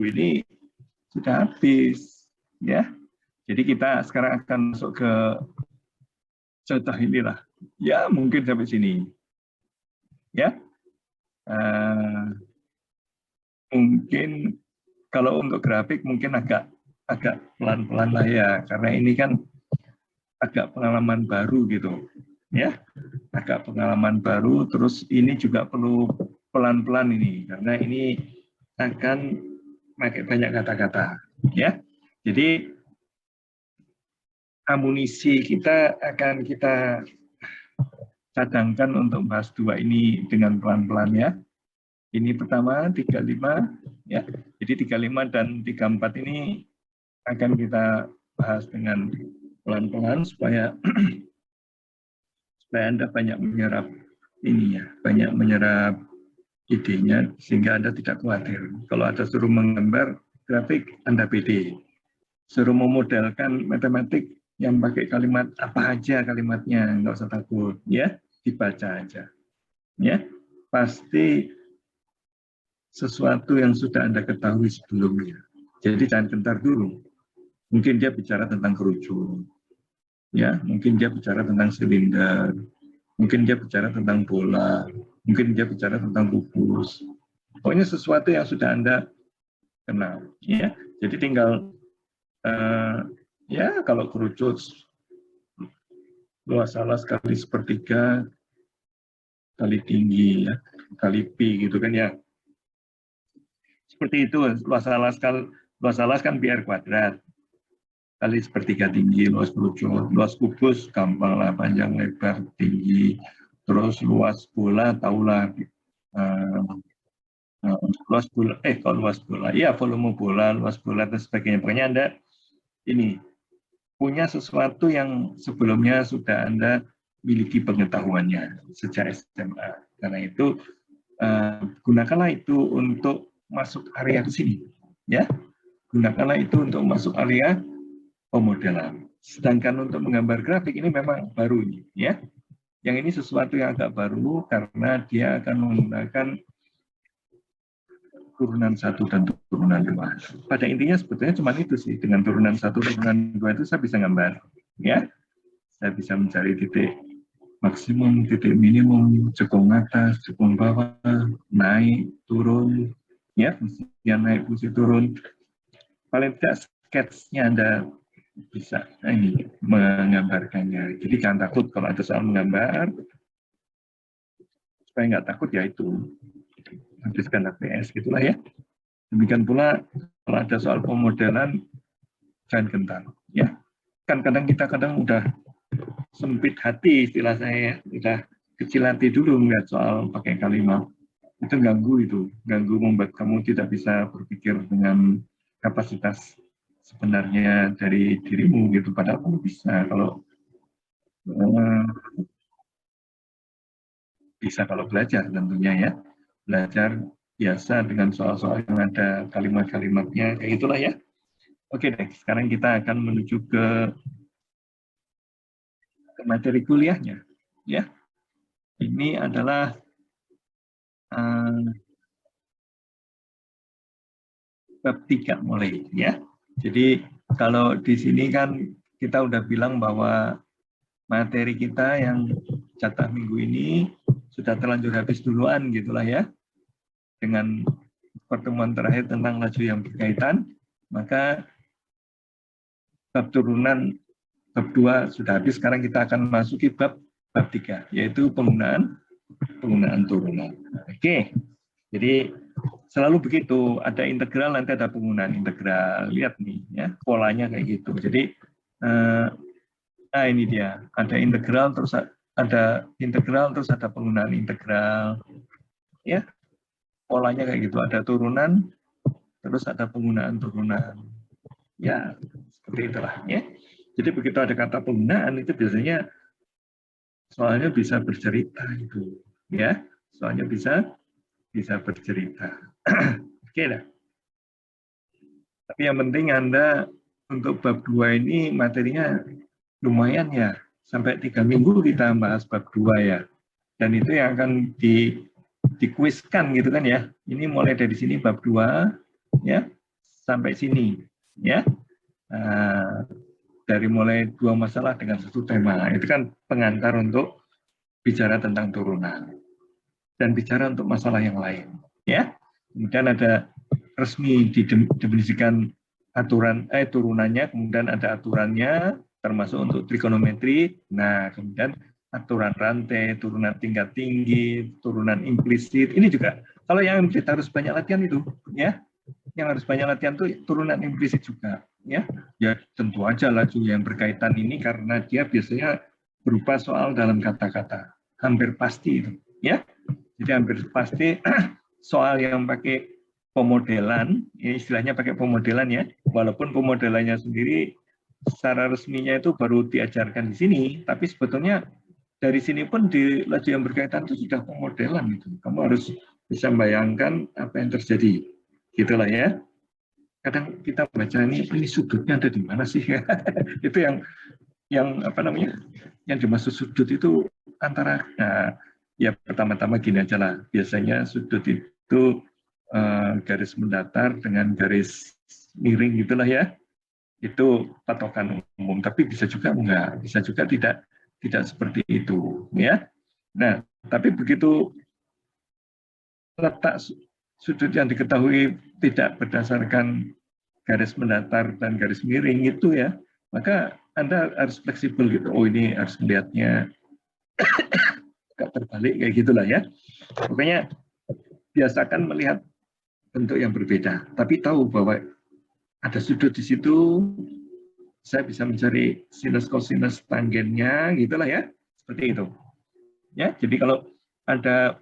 ini sudah habis, ya. Jadi kita sekarang akan masuk ke contoh inilah. Ya, mungkin sampai sini. Ya. Mungkin kalau untuk grafik mungkin agak pelan-pelan lah ya, karena ini kan agak pengalaman baru gitu. Ya. Agak pengalaman baru, terus ini juga perlu pelan-pelan ini, karena ini akan pakai banyak kata-kata, ya. Jadi amunisi kita akan kita cadangkan untuk bahas dua ini dengan pelan-pelan ya. Ini pertama 35 ya. Jadi 35 dan 34 ini akan kita bahas dengan pelan-pelan supaya Anda banyak menyerap ini ya, banyak menyerap idenya sehingga Anda tidak khawatir. Kalau ada suruh menggambar grafik, Anda pede. Suruh memodelkan matematik yang pakai kalimat apa aja kalimatnya, nggak usah takut, ya, dibaca aja. Ya, pasti sesuatu yang sudah Anda ketahui sebelumnya. Jadi jangan gentar dulu. Mungkin dia bicara tentang kerucut, ya, mungkin dia bicara tentang silinder, mungkin dia bicara tentang bola, mungkin dia bicara tentang kubus. Pokoknya sesuatu yang sudah Anda kenal, ya. Jadi tinggal ya kalau kerucut luas alas kali sepertiga kali tinggi ya, kali pi gitu kan ya. Seperti itu, luas alas kan pi r kuadrat kali sepertiga tinggi, luas kerucut, luas kubus gampang lah, panjang lebar tinggi, terus luas bola tahulah luas bola, kalau luas bola, ya volume bola, luas bola dan sebagainya. Pokoknya Anda ini punya sesuatu yang sebelumnya sudah Anda miliki pengetahuannya sejak SMA. Karena itu gunakanlah itu untuk masuk area ke sini, ya. Gunakanlah itu untuk masuk area pemodelan. Sedangkan untuk menggambar grafik ini memang baru ini, ya. Yang ini sesuatu yang agak baru karena dia akan menggunakan turunan 1 dan turunan 2. Pada intinya sebetulnya cuma itu sih. Dengan turunan 1, turunan 2 itu saya bisa gambar, ya. Saya bisa mencari titik maksimum, titik minimum, cekung atas, cekung bawah, naik, turun, ya, fungsi naik, fungsi turun. Paling tidak sketsnya Anda bisa ini menggambarkannya. Jadi jangan takut kalau ada soal menggambar, supaya nggak takut ya itu habiskan HPS gitulah ya. Demikian pula kalau ada soal pemodelan jangan gentar, ya. Kan kadang kita udah sempit hati istilah saya, udah kecil hati dulu melihat soal pakai kalimat. Itu ganggu membuat kamu tidak bisa berpikir dengan kapasitas sebenarnya dari dirimu gitu. Padahal kamu bisa kalau belajar tentunya ya. Belajar biasa dengan soal-soal yang ada kalimat-kalimatnya, kayak itulah ya. Oke deh, sekarang kita akan menuju ke materi kuliahnya. Ya, ini adalah bab 3 mulai ya. Jadi kalau di sini kan kita udah bilang bahwa materi kita yang jatah minggu ini sudah terlanjur habis duluan gitulah ya. Dengan pertemuan terakhir tentang laju yang berkaitan, maka bab turunan bab 2 sudah habis. Sekarang kita akan masuki bab 3, yaitu penggunaan turunan. Oke. Jadi selalu begitu, ada integral nanti ada penggunaan integral. Lihat nih ya, polanya kayak gitu. Jadi nah ini dia, ada integral terus ada penggunaan integral. Ya. Polanya kayak gitu, ada turunan terus ada penggunaan turunan. Ya, seperti itulah ya. Jadi begitu ada kata penggunaan itu biasanya soalnya bisa bercerita gitu, ya. Soalnya bisa bercerita. Oke dah. Tapi yang penting Anda untuk bab 2 ini materinya lumayan ya. Sampai 3 minggu kita bahas bab 2 ya. Dan itu yang akan dikuiskan gitu kan ya. Ini mulai dari sini bab 2 ya. sampai sini, ya. Dari mulai 2 masalah dengan 1 tema, itu kan pengantar untuk bicara tentang turunan dan bicara untuk masalah yang lain, ya. Kemudian ada resmi didefinisikan aturan turunannya, kemudian ada aturannya termasuk untuk trigonometri. Nah, kemudian aturan rantai, turunan tingkat tinggi, turunan implisit. Ini juga kalau yang implisit harus banyak latihan itu, ya. Yang harus banyak latihan itu turunan implisit juga, ya. Ya tentu aja laju yang berkaitan ini karena dia biasanya berupa soal dalam kata-kata. Hampir pasti itu, ya. Jadi hampir pasti soal yang pakai pemodelan, ya istilahnya pakai pemodelan ya, walaupun pemodelannya sendiri secara resminya itu baru diajarkan di sini, tapi sebetulnya dari sini pun di laju yang berkaitan itu sudah pemodelan gitu. Kamu harus bisa membayangkan apa yang terjadi, gitulah ya. Kadang kita baca ini sudutnya ada di mana sih? Itu yang apa namanya? Yang dimaksud sudut itu antara, nah, ya pertama-tama gini aja lah. Biasanya sudut itu garis mendatar dengan garis miring gitulah ya. Itu patokan umum, tapi bisa juga enggak, bisa juga tidak seperti itu, ya. Nah, tapi begitu letak sudut yang diketahui tidak berdasarkan garis mendatar dan garis miring itu ya, maka Anda harus fleksibel gitu. Oh, ini harus melihatnya agak terbalik kayak gitulah ya. Pokoknya biasakan melihat bentuk yang berbeda, tapi tahu bahwa ada sudut di situ, saya bisa mencari sinus kosinus tangennya, gitulah ya, seperti itu. Ya, jadi kalau ada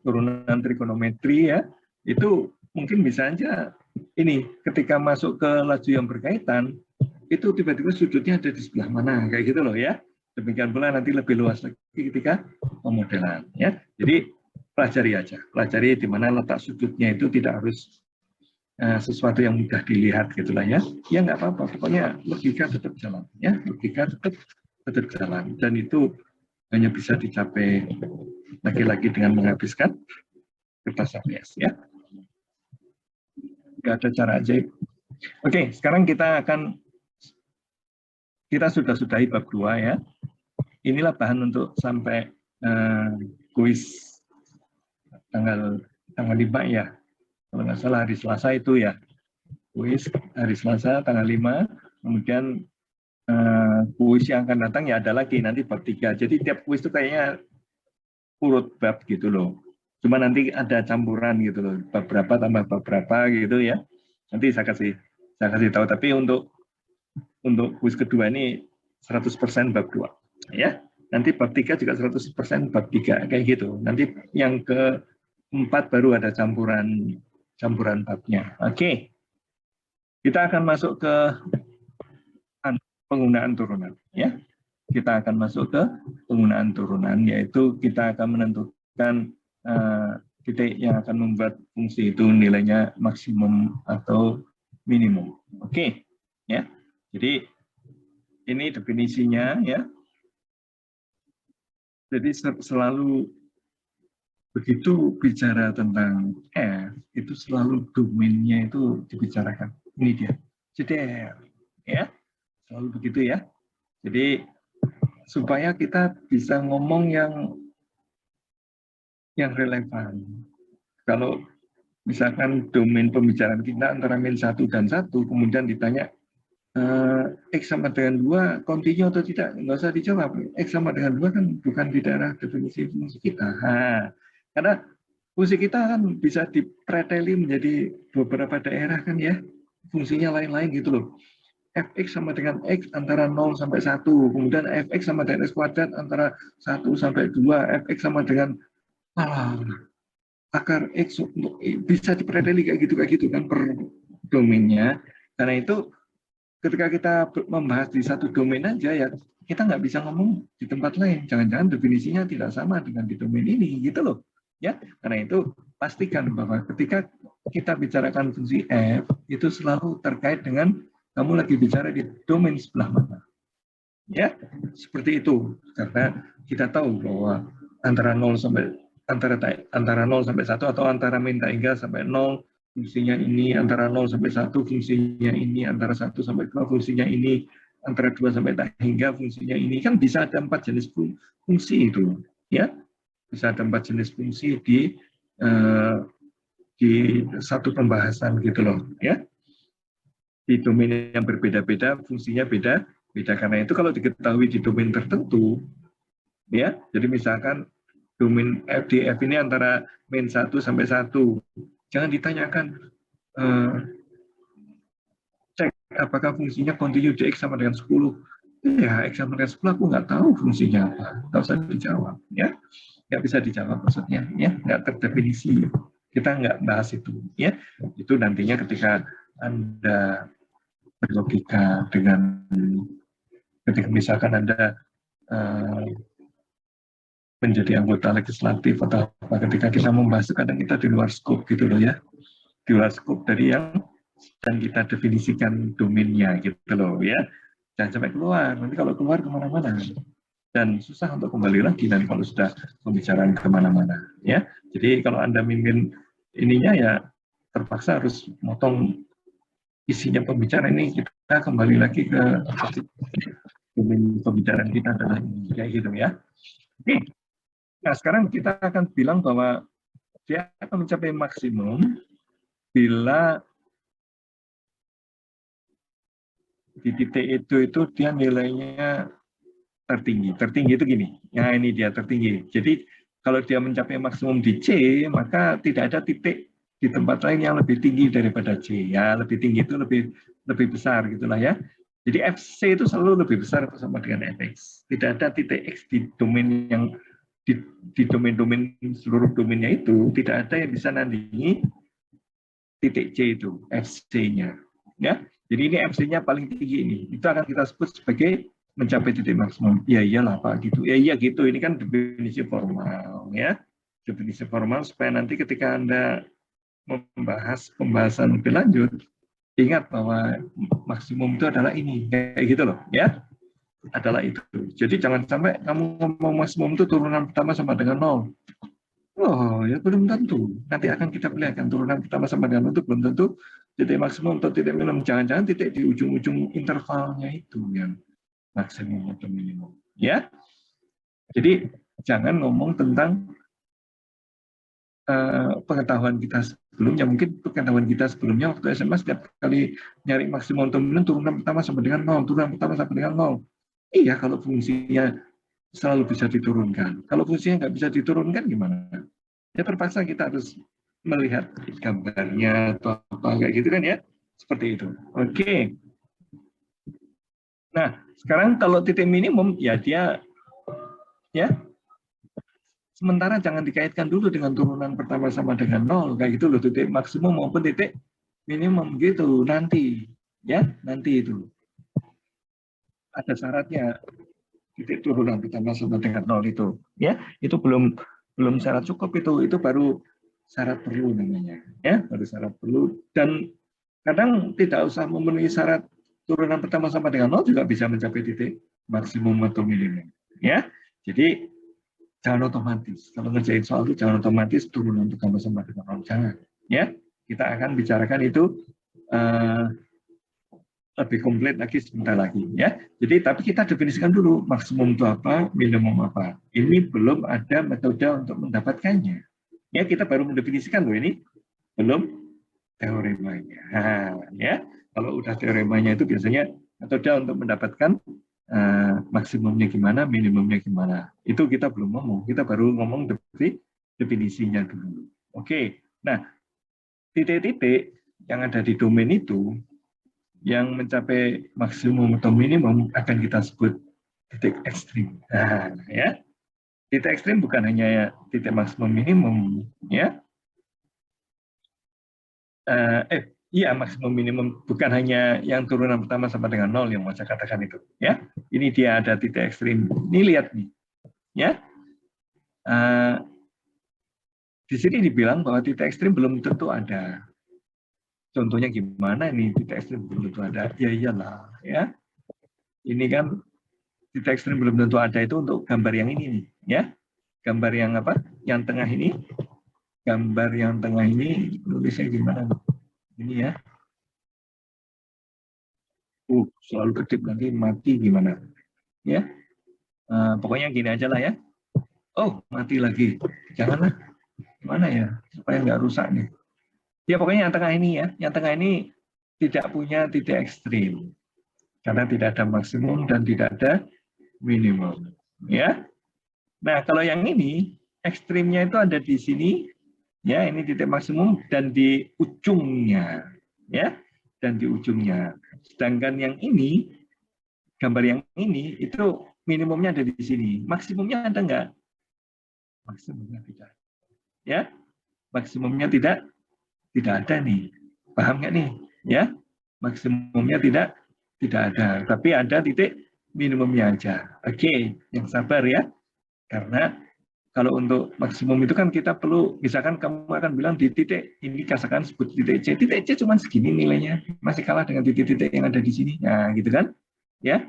turunan trigonometri ya, itu mungkin bisa aja ini ketika masuk ke laju yang berkaitan, itu tiba-tiba sudutnya ada di sebelah mana, kayak gitu loh ya. Demikian pula nanti lebih luas lagi ketika pemodelan ya. Jadi pelajari aja, pelajari di mana letak sudutnya itu tidak harus sesuatu yang mudah dilihat gitulah ya. Ya nggak apa-apa, pokoknya logika tetap jalan ya, logika tetap jalan dan itu hanya bisa dicapai lagi-lagi dengan menghabiskan kertas APS ya. Nggak ada cara ajaib. Oke, sekarang kita sudah bab 2 ya. Inilah bahan untuk sampai kuis tanggal 5 ya. Kalau nggak salah hari Selasa itu ya, kuis hari Selasa tanggal 5, kemudian kuis yang akan datang ya ada lagi nanti bab 3. Jadi tiap kuis itu kayaknya urut bab gitu loh. Cuma nanti ada campuran gitu loh, bab berapa tambah bab berapa gitu ya. Nanti saya kasih tahu. Tapi untuk kuis kedua ini 100% bab 2 ya. Nanti bab 3 juga 100% bab 3 kayak gitu. Nanti yang ke-4 baru ada campuran babnya. Oke. Kita akan masuk ke penggunaan turunan ya. Kita akan masuk ke penggunaan turunan, yaitu kita akan menentukan titik yang akan membuat fungsi itu nilainya maksimum atau minimum. Oke. Ya. Jadi ini definisinya ya. Jadi selalu begitu bicara tentang F, itu selalu domainnya itu dibicarakan. Ini dia, CDR. Ya, selalu begitu ya. Jadi supaya kita bisa ngomong yang relevan. Kalau misalkan domain pembicaraan kita antara min 1 dan 1, kemudian ditanya X sama dengan 2 kontinu atau tidak, nggak usah dijawab. X sama dengan 2 kan bukan di daerah definisi fungsi kita. Karena fungsi kita kan bisa dipreteli menjadi beberapa daerah kan ya, fungsinya lain-lain gitu loh. Fx sama dengan X antara 0 sampai 1, kemudian Fx sama dengan X kuadrat antara 1 sampai 2, Fx sama dengan akar X bisa dipreteli kayak gitu kan per domainnya. Karena itu ketika kita membahas di satu domain aja ya kita nggak bisa ngomong di tempat lain. Jangan-jangan definisinya tidak sama dengan di domain ini gitu loh. Ya, karena itu pastikan bahwa ketika kita bicarakan fungsi F itu selalu terkait dengan kamu lagi bicara di domain sebelah mana. Ya, seperti itu. Karena kita tahu bahwa antara 0 sampai 1 atau antara min hingga sampai 0, fungsinya ini antara 0 sampai 1, fungsinya ini antara 1 sampai 2, fungsinya ini antara 2 sampai 4, hingga fungsinya ini. Kan bisa ada 4 jenis fungsi itu. Ya, bisa ada 4 jenis fungsi di satu pembahasan gitu loh. Ya, di domain yang berbeda-beda, fungsinya beda. Karena itu kalau diketahui di domain tertentu, ya, jadi misalkan domain FDF ini antara main 1 sampai 1. Jangan ditanyakan cek apakah fungsinya continue dx sama dengan 10. Ya, x sama dengan 10 aku nggak tahu fungsinya apa. Nggak usah dijawab, ya. Nggak bisa dijawab maksudnya, ya. Nggak terdefinisi. Kita nggak bahas itu, ya. Itu nantinya ketika Anda berlogika dengan ketika misalkan Anda menjadi anggota legislatif atau apa, ketika kita membahas kadang kita di luar skop gitu loh ya, di luar skop dari yang dan kita definisikan domainnya gitu loh ya, jangan sampai keluar, nanti kalau keluar kemana-mana dan susah untuk kembali lagi nanti kalau sudah pembicaraan kemana-mana ya. Jadi kalau Anda mimpin ininya ya terpaksa harus motong isinya pembicaraan ini, kita kembali lagi ke domain pembicaraan kita adalah ini kayak gitu ya. Oke. Nah, sekarang kita akan bilang bahwa dia akan mencapai maksimum bila di titik itu dia nilainya tertinggi. Tertinggi itu gini, ya ini dia tertinggi. Jadi kalau dia mencapai maksimum di C, maka tidak ada titik di tempat lain yang lebih tinggi daripada C. Ya, lebih tinggi itu lebih besar gitulah ya. Jadi FC itu selalu lebih besar atau sama dengan Fx. Tidak ada titik X di domain yang di domain-domain seluruh domainnya itu tidak ada yang bisa nandingi titik C itu FC-nya ya. Jadi ini FC-nya paling tinggi ini. Itu akan kita sebut sebagai mencapai titik maksimum. Ya iyalah Pak gitu. Ya iya gitu. Ini kan definisi formal ya. Definisi formal supaya nanti ketika Anda membahas pembahasan lebih lanjut ingat bahwa maksimum itu adalah ini kayak gitu loh ya. Adalah itu. Jadi jangan sampai kamu ngomong maksimum itu turunan pertama sama dengan 0. Oh, ya belum tentu. Nanti akan kita perlihatkan turunan pertama sama dengan 0 itu belum tentu titik maksimum atau titik minimum. Jangan-jangan titik di ujung-ujung intervalnya itu yang maksimum atau minimum. Ya. Jadi jangan ngomong tentang pengetahuan kita sebelumnya. Mungkin pengetahuan kita sebelumnya waktu SMA setiap kali nyari maksimum atau minimum turunan pertama sama dengan 0, turunan pertama sama dengan 0. Iya, kalau fungsinya selalu bisa diturunkan. Kalau fungsinya nggak bisa diturunkan gimana? Ya terpaksa kita harus melihat gambarnya atau apa kayak gitu kan ya. Seperti itu. Oke. Nah, sekarang kalau titik minimum ya dia ya sementara jangan dikaitkan dulu dengan turunan pertama sama dengan 0 kayak gitu loh, titik maksimum maupun titik minimum gitu nanti ya, nanti itu ada syaratnya titik turunan pertama sama dengan 0 itu ya, itu belum syarat cukup, itu baru syarat perlu namanya ya, baru syarat perlu. Dan kadang tidak usah memenuhi syarat turunan pertama sama dengan 0 juga bisa mencapai titik maksimum atau minimum ya. Jadi jangan otomatis kalau ngerjain soal itu jangan otomatis turunan pertama sama dengan 0, jangan ya. Kita akan bicarakan itu lebih komplit lagi sebentar lagi ya. Jadi tapi kita definisikan dulu maksimum itu apa, minimum apa. Ini belum ada metode untuk mendapatkannya. Ya, kita baru mendefinisikan loh, ini belum teoremanya. Nah, ya, kalau udah teoremanya itu biasanya metode untuk mendapatkan maksimumnya gimana, minimumnya gimana. Itu kita belum ngomong, kita baru ngomong definisinya dulu. Oke. Nah, titik-titik yang ada di domain itu yang mencapai maksimum atau minimum akan kita sebut titik ekstrim. Nah, ya. Titik ekstrim bukan hanya titik maksimum minimum, ya. Iya, maksimum minimum bukan hanya yang turunan pertama sama dengan 0 yang mau saya katakan itu, ya. Ini dia ada titik ekstrim. Ini lihat nih, ya. Di sini dibilang bahwa titik ekstrim belum tentu ada. Contohnya gimana ini titik ekstrim belum tentu ada? Ya iyalah, ya. Ini kan titik ekstrim belum tentu ada itu untuk gambar yang ini nih, ya. Gambar yang apa? Yang tengah ini. Gambar yang tengah ini nulisnya gimana? Ini ya. Selalu kedip nanti mati gimana? Ya. Pokoknya gini aja lah ya. Oh, mati lagi. Janganlah. Gimana ya? Supaya nggak rusak nih. Ya pokoknya yang tengah ini ya. Yang tengah ini tidak punya titik ekstrim. Karena tidak ada maksimum dan tidak ada minimum. Ya. Nah, kalau yang ini ekstrimnya itu ada di sini, ya ini titik maksimum dan di ujungnya, ya, dan di ujungnya. Sedangkan yang ini, gambar yang ini itu minimumnya ada di sini, maksimumnya ada enggak? Maksimumnya tidak, ya, maksimumnya tidak ada nih, paham nggak nih? Ya, maksimumnya tidak ada, tapi ada titik minimumnya aja. Oke, yang sabar ya, karena kalau untuk maksimum itu kan kita perlu, misalkan kamu akan bilang di titik ini katakan sebut titik C cuma segini nilainya, masih kalah dengan titik-titik yang ada di sini, nah gitu kan, ya,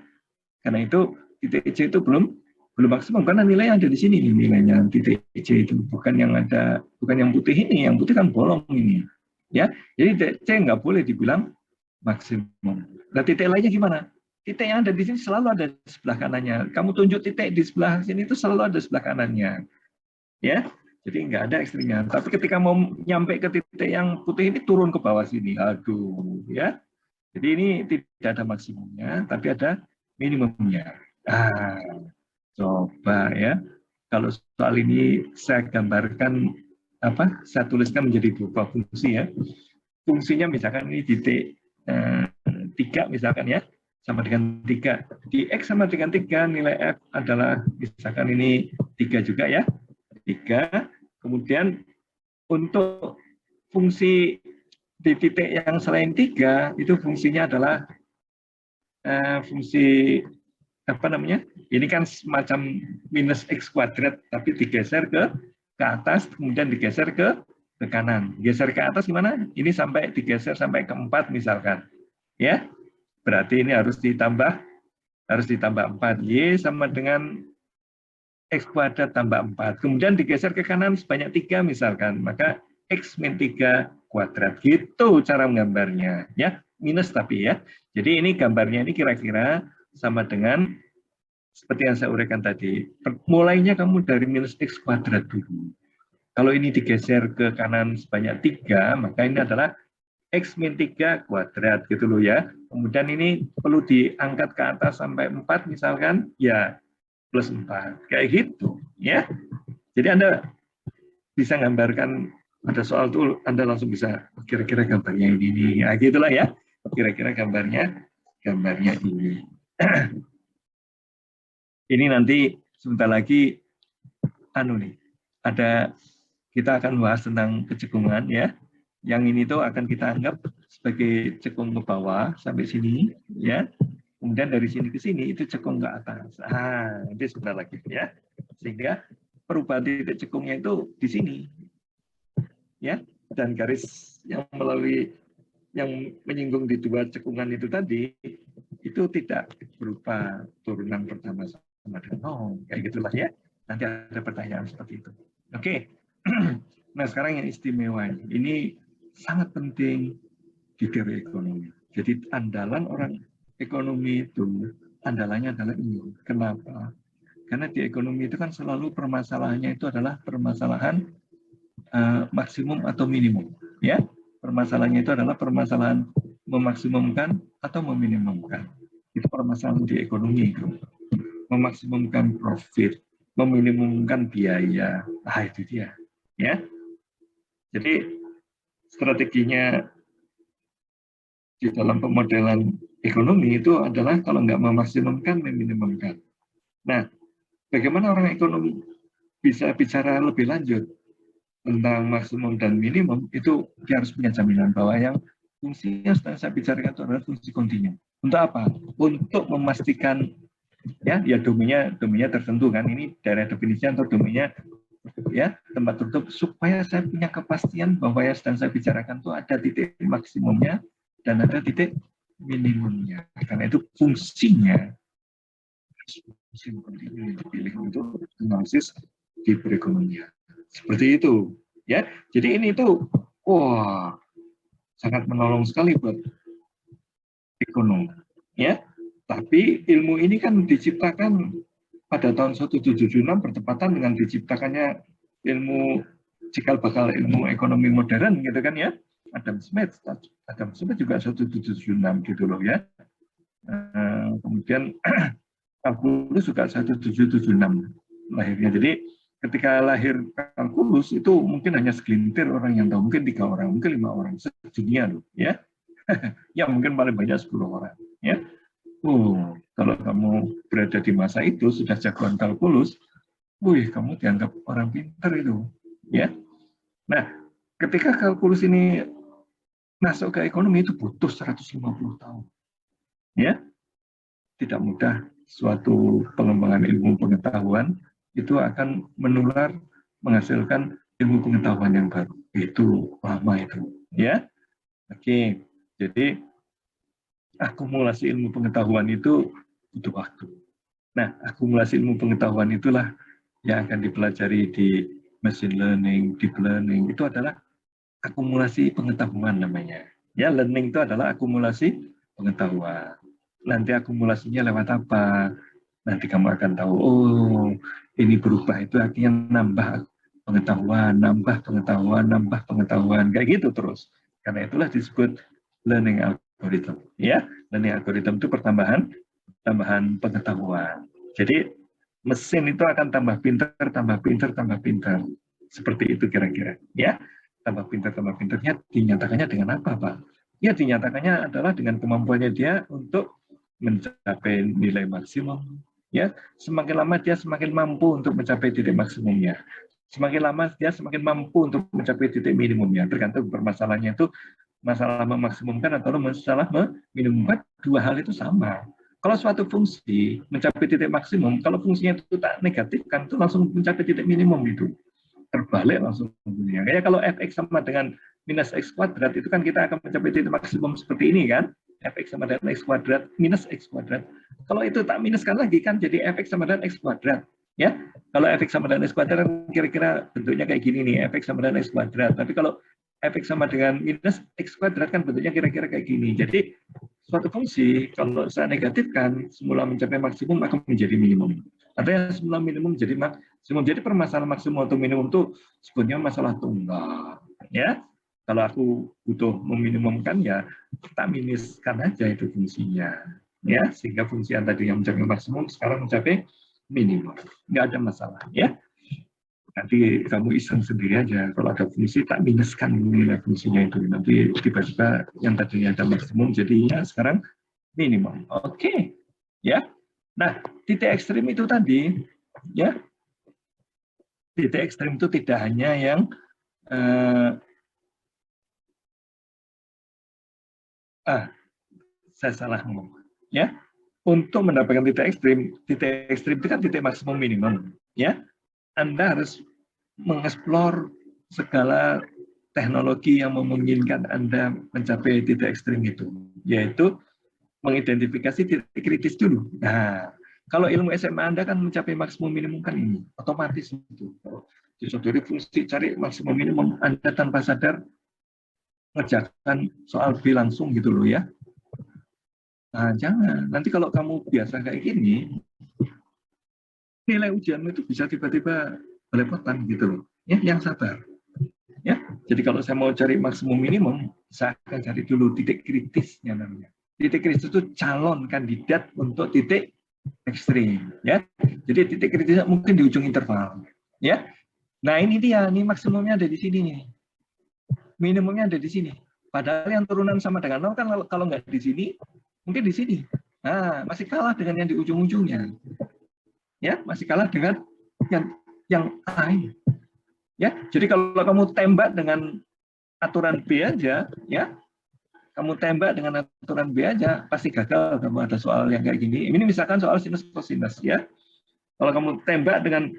karena itu titik C itu belum maksimum karena nilai yang ada di sini nih, nilainya titik C itu bukan yang ada, bukan yang putih ini, yang putih kan bolong ini, ya, jadi titik C nggak boleh dibilang maksimum. Nah titik lainnya gimana? Titik yang ada di sini selalu ada di sebelah kanannya. Kamu tunjuk titik di sebelah sini itu selalu ada di sebelah kanannya. Ya, jadi nggak ada ekstrimnya. Tapi ketika mau nyampe ke titik yang putih ini turun ke bawah sini. Aduh, ya. Jadi ini tidak ada maksimumnya, tapi ada minimumnya. Coba ya. Kalau soal ini saya gambarkan saya tuliskan menjadi berupa fungsi ya. Fungsinya misalkan ini titik 3 misalkan ya, sama dengan 3. Di X sama dengan 3, nilai F adalah misalkan ini 3 juga ya. 3. Kemudian untuk fungsi di titik yang selain 3, itu fungsinya adalah fungsi apa namanya? Ini kan semacam minus X kuadrat, tapi digeser ke atas, kemudian digeser ke kanan. Geser ke atas gimana? Ini sampai digeser sampai ke 4 misalkan. Ya, berarti ini harus ditambah 4. Y sama dengan X kuadrat tambah 4. Kemudian digeser ke kanan sebanyak 3 misalkan. Maka X min 3 kuadrat. Gitu cara menggambarnya. Ya, minus tapi ya. Jadi ini gambarnya ini kira-kira sama dengan seperti yang saya uraikan tadi. Mulainya kamu dari minus X kuadrat dulu. Kalau ini digeser ke kanan sebanyak 3, maka ini adalah X min 3 kuadrat gitu loh ya. Kemudian ini perlu diangkat ke atas sampai 4 misalkan, ya plus 4. Kayak gitu ya. Jadi Anda bisa gambarkan, ada soal tuh Anda langsung bisa kira-kira gambarnya ini. Ya gitulah ya. Kira-kira gambarnya ini. Ini nanti sebentar lagi ada kita akan bahas tentang kecekungan ya. Yang ini tuh akan kita anggap sebagai cekung ke bawah sampai sini ya. Kemudian dari sini ke sini itu cekung ke atas. Nanti sebentar lagi ya. Sehingga perubahan titik cekungnya itu di sini. Ya, dan garis yang menyinggung di dua cekungan itu tadi itu tidak berupa turunan pertama sama dengan kayak gitulah ya. Nanti ada pertanyaan seperti itu. Oke. Nah, sekarang yang istimewa ini sangat penting di teori ekonomi. Jadi andalan orang ekonomi itu, andalannya adalah ini. Kenapa? Karena di ekonomi itu kan selalu permasalahannya itu adalah permasalahan maksimum atau minimum. Ya, permasalahannya itu adalah permasalahan memaksimumkan atau meminimumkan. Itu permasalahan di ekonomi itu. Memaksimumkan profit, meminimumkan biaya. Itu dia. Ya. Jadi strateginya di dalam pemodelan ekonomi itu adalah kalau nggak memaksimumkan, meminimumkan. Nah, bagaimana orang ekonomi bisa bicara lebih lanjut tentang maksimum dan minimum, itu dia harus punya jaminan bahwa yang fungsi yang sedang saya bicarakan itu adalah fungsi kontinu. Untuk apa? Untuk memastikan ya domainnya tertentu kan, ini daerah definisi atau domainnya ya tempat tertutup, supaya saya punya kepastian bahwa yang sedang saya bicarakan itu ada titik maksimumnya dan ada titik minimumnya. Karena itu fungsinya kontinu dipilih untuk analisis di perekonomian. Seperti itu ya. Jadi ini tuh sangat menolong sekali buat ekonomi, ya. Tapi ilmu ini kan diciptakan pada tahun 1776 bertepatan dengan diciptakannya ilmu cikal bakal ilmu ekonomi modern, gitu kan ya. Adam Smith juga 1776 gitu loh ya. Kemudian kalkulus juga 1776 lahirnya. Jadi ketika lahir kalkulus itu mungkin hanya segelintir orang yang tahu, mungkin 3 orang, mungkin 5 orang sedunia loh ya. Ya mungkin paling banyak 10 orang ya. Kalau kamu berada di masa itu sudah jagoan kalkulus, kamu dianggap orang pintar itu ya. Nah, ketika kalkulus ini masuk ke ekonomi itu butuh 150 tahun. Ya. Tidak mudah suatu pengembangan ilmu pengetahuan itu akan menular menghasilkan ilmu pengetahuan yang baru. Itu lama itu, ya. Oke. Jadi akumulasi ilmu pengetahuan itu butuh waktu. Nah, akumulasi ilmu pengetahuan itulah yang akan dipelajari di machine learning, deep learning, itu adalah akumulasi pengetahuan namanya. Ya, learning itu adalah akumulasi pengetahuan. Nanti akumulasinya lewat apa? Nanti kamu akan tahu, ini berubah itu artinya nambah pengetahuan, nambah pengetahuan, nambah pengetahuan, kayak gitu terus. Karena itulah disebut learning algorithm. Ya, learning algorithm itu tambahan pengetahuan. Jadi mesin itu akan tambah pintar, tambah pintar, tambah pintar. Seperti itu kira-kira. Ya, tambah pintarnya dinyatakannya dengan apa, Pak? Ya, dinyatakannya adalah dengan kemampuannya dia untuk mencapai nilai maksimum. Ya, semakin lama dia semakin mampu untuk mencapai titik maksimumnya. Semakin lama dia semakin mampu untuk mencapai titik minimumnya. Tergantung permasalahannya itu masalah memaksimumkan atau masalah meminimumkan. Dua hal itu sama. Kalau suatu fungsi mencapai titik maksimum, kalau fungsinya itu tak negatif kan itu langsung mencapai titik minimum itu. Terbalik langsung. Kayak kalau fx sama dengan minus x kuadrat itu kan kita akan mencapai titik maksimum seperti ini kan. Fx sama dengan x kuadrat minus x kuadrat. Kalau itu tak minuskan lagi kan jadi fx sama dengan x kuadrat. Ya, kalau fx sama dengan x kuadrat kira-kira bentuknya kayak gini nih, fx sama dengan x kuadrat. Tapi kalau fx sama dengan minus x kuadrat kan bentuknya kira-kira kayak gini. Jadi suatu fungsi kalau saya negatifkan semula mencapai maksimum akan menjadi minimum. Artinya semula minimum menjadi maksimum. Jadi permasalahan maksimum atau minimum itu sebenarnya masalah tunggal. Ya, kalau aku butuh meminimumkan ya tak minuskan aja itu fungsinya. Ya, sehingga fungsi yang tadi yang mencapai maksimum sekarang mencapai minimum. Nggak ada masalah. Ya. Nanti kamu iseng sendiri aja kalau ada fungsi tak minuskan nilai fungsinya itu, nanti tiba-tiba yang tadinya ada maksimum jadi ya sekarang minimum. Oke. Ya, nah titik ekstrim itu tadi ya, titik ekstrim itu tidak hanya yang saya salah ngomong ya. Untuk mendapatkan titik ekstrim itu kan titik maksimum minimum ya. Anda harus mengeksplor segala teknologi yang memungkinkan Anda mencapai titik ekstrim itu, yaitu mengidentifikasi titik kritis dulu. Nah, kalau ilmu SMA Anda kan mencapai maksimum minimum kan ini, otomatis itu. Disodori fungsi cari maksimum minimum, Anda tanpa sadar mengerjakan soal B langsung gitu loh ya. Nah, jangan. Nanti kalau kamu biasa kayak gini, nilai ujianmu itu bisa tiba-tiba belepotan gitu loh. Ya, yang sabar. Ya, jadi kalau saya mau cari maksimum minimum, saya akan cari dulu titik kritisnya namanya. Titik kritis itu calon kandidat untuk titik ekstrim. Ya, jadi titik kritisnya mungkin di ujung interval. Ya, nah ini dia, ini maksimumnya ada di sini nih, minimumnya ada di sini. Padahal yang turunan sama dengan 0 kan kalau nggak di sini, mungkin di sini. Nah, masih kalah dengan yang di ujung-ujungnya. Ya, masih kalah dengan yang lain. Ya, jadi kalau kamu tembak dengan aturan B aja, ya, kamu tembak dengan aturan B aja, pasti gagal. Kamu ada soal yang kayak gini. Ini misalkan soal sinus kosinus, ya. Kalau kamu tembak dengan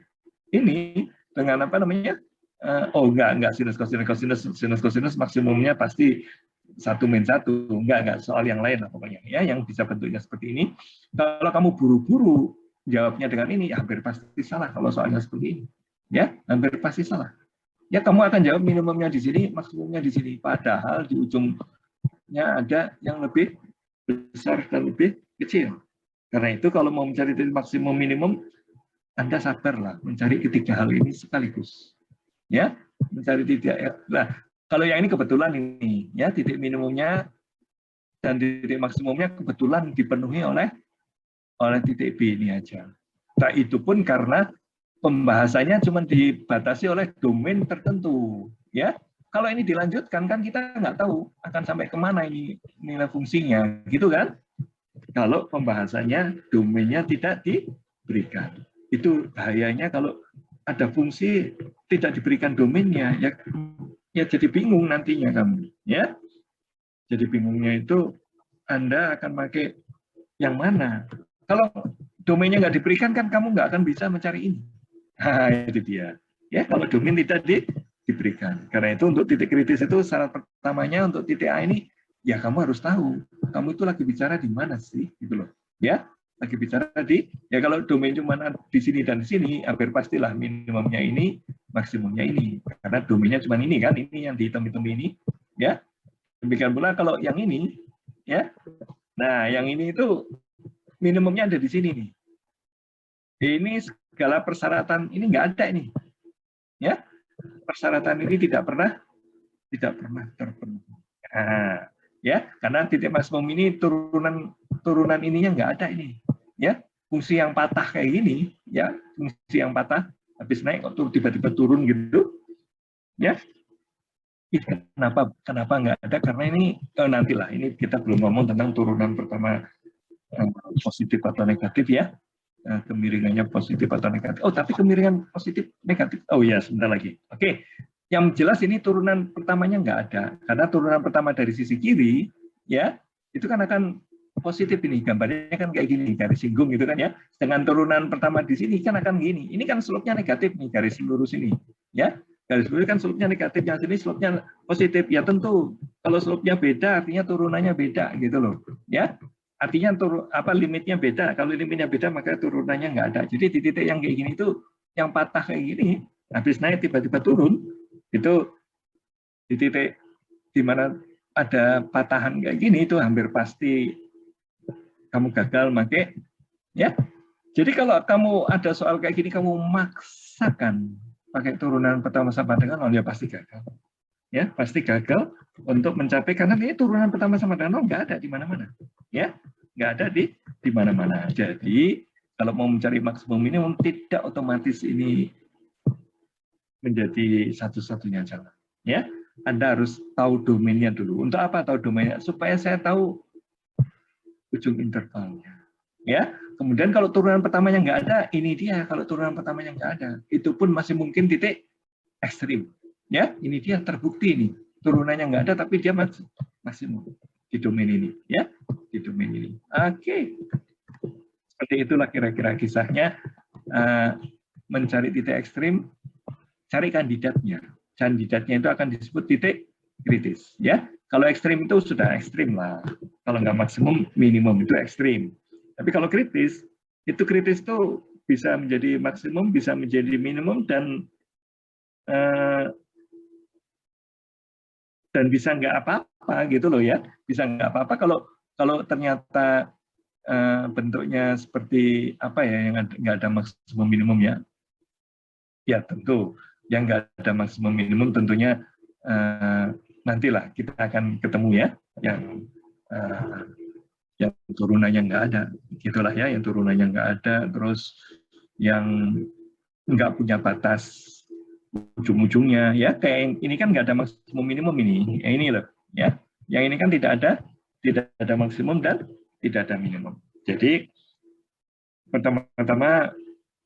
ini, dengan apa namanya? Enggak sinus kosinus maksimumnya pasti 1-1. Enggak soal yang lain lah pokoknya, ya, yang bisa bentuknya seperti ini. Kalau kamu buru-buru jawabnya dengan ini, ya hampir pasti salah kalau soalnya seperti ini. Ya, hampir pasti salah. ya kamu akan jawab minimumnya di sini, maksimumnya di sini. Padahal di ujungnya ada yang lebih besar dan lebih kecil. Karena itu kalau mau mencari titik maksimum minimum, Anda sabarlah mencari ketiga hal ini sekaligus. Ya, mencari titik. Nah, kalau yang ini kebetulan ini, ya titik minimumnya dan titik maksimumnya kebetulan dipenuhi oleh titik B ini aja. Nah, itu pun karena pembahasannya cuma dibatasi oleh domain tertentu, ya. Kalau ini dilanjutkan kan kita nggak tahu akan sampai kemana ini nilai fungsinya, gitu kan? Kalau pembahasannya domainnya tidak diberikan, itu bahayanya kalau ada fungsi tidak diberikan domainnya, ya jadi bingung nantinya kamu, ya. Jadi bingungnya itu Anda akan pakai yang mana? Kalau domainnya nggak diberikan kan kamu nggak akan bisa mencari ini. Itu dia. Ya, kalau domain tidak diberikan. Karena itu untuk titik kritis itu syarat pertamanya untuk titik A ini, ya kamu harus tahu, kamu itu lagi bicara di mana sih, gitu loh. Ya, lagi bicara ya kalau domain cuma di sini dan di sini, hampir pastilah minimumnya ini, maksimumnya ini. Karena domainnya cuma ini kan, ini yang dihitung-hitung ini, ya. Demikian pula kalau yang ini, ya. Nah, yang ini itu minimumnya ada di sini nih. Ini segala persyaratan ini nggak ada ini, ya. Persyaratan ini tidak pernah terpenuhi. Nah, ya, karena titik maksimum ini turunan ininya nggak ada ini, ya. Fungsi yang patah kayak gini, ya, fungsi yang patah habis naik kok tiba-tiba turun gitu, ya. Kenapa nggak ada? Karena ini nantilah, ini kita belum ngomong tentang turunan pertama positif atau negatif, ya. Kemiringannya positif atau negatif. Oh, tapi kemiringan positif negatif. Oh ya, sebentar lagi. Oke, yang jelas ini turunan pertamanya nggak ada. Karena turunan pertama dari sisi kiri, ya, itu kan akan positif ini. Gambarnya kan kayak gini, garis singgung gitu kan ya. Dengan turunan pertama di sini kan akan gini. Ini kan slope-nya negatif nih, garis lurus ini. Ya, garis lurus kan slope-nya negatif, yang sini slope-nya positif. Ya tentu, kalau slope-nya beda, artinya turunannya beda gitu loh. Ya. Artinya limitnya beda. Kalau limitnya beda maka turunannya nggak ada. Jadi di titik yang kayak gini itu yang patah kayak gini, habis naik tiba-tiba turun, itu di titik di mana ada patahan kayak gini itu hampir pasti kamu gagal pakai, ya. Jadi kalau kamu ada soal kayak gini kamu maksakan pakai turunan pertama sama dengan 0, ya pasti gagal. Ya, pasti gagal untuk mencapai, karena ini turunan pertama sama dengan 0 nggak ada di mana-mana. Ya, nggak ada di mana-mana. Jadi kalau mau mencari maksimum minimum tidak otomatis ini menjadi satu-satunya jalan. Ya, Anda harus tahu domainnya dulu. Untuk apa tahu domainnya? Supaya saya tahu ujung intervalnya. Ya, kemudian kalau turunan pertamanya nggak ada, ini dia. Kalau turunan pertamanya nggak ada, itu pun masih mungkin titik ekstrim. Ya, ini dia terbukti ini. Turunannya nggak ada, tapi dia maksimum di domain ini, ya, di domain ini. Oke, seperti itulah kira-kira kisahnya. Mencari titik ekstrim, cari kandidatnya. Kandidatnya itu akan disebut titik kritis, ya. Kalau ekstrim itu sudah ekstrim lah. Kalau nggak maksimum, minimum itu ekstrim. Tapi kalau kritis, itu kritis itu bisa menjadi maksimum, bisa menjadi minimum, dan bisa nggak apa-apa gitu loh, ya. Bisa nggak apa-apa kalau ternyata bentuknya seperti apa ya, yang nggak ada maksimum minimum, ya. Ya tentu yang nggak ada maksimum minimum tentunya nantilah kita akan ketemu, ya, yang turunannya nggak ada, gitulah ya, yang turunannya nggak ada, terus yang nggak punya batas ujung-ujungnya, ya, kayak ini kan nggak ada maksimum minimum ini, ya, ini loh, ya, yang ini kan tidak ada maksimum dan tidak ada minimum. Jadi pertama-tama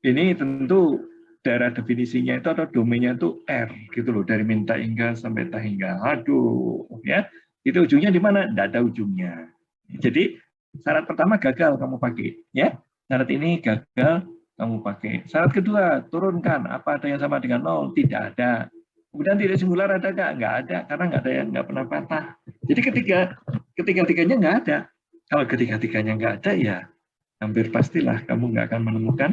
ini tentu daerah definisinya itu atau domainnya itu R gitu loh, dari min tak hingga sampai tak hingga. Aduh, ya, itu ujungnya di mana? Tidak ada ujungnya. Jadi syarat pertama gagal kamu pakai, ya. Syarat ini gagal kamu pakai. Syarat kedua, turunkan apa ada yang sama dengan 0? Tidak ada. Kemudian titik singular ada nggak? Nggak ada, karena nggak ada yang nggak pernah patah. Jadi ketiga-tiganya nggak ada. Kalau ketiga-tiganya nggak ada, ya hampir pastilah kamu nggak akan menemukan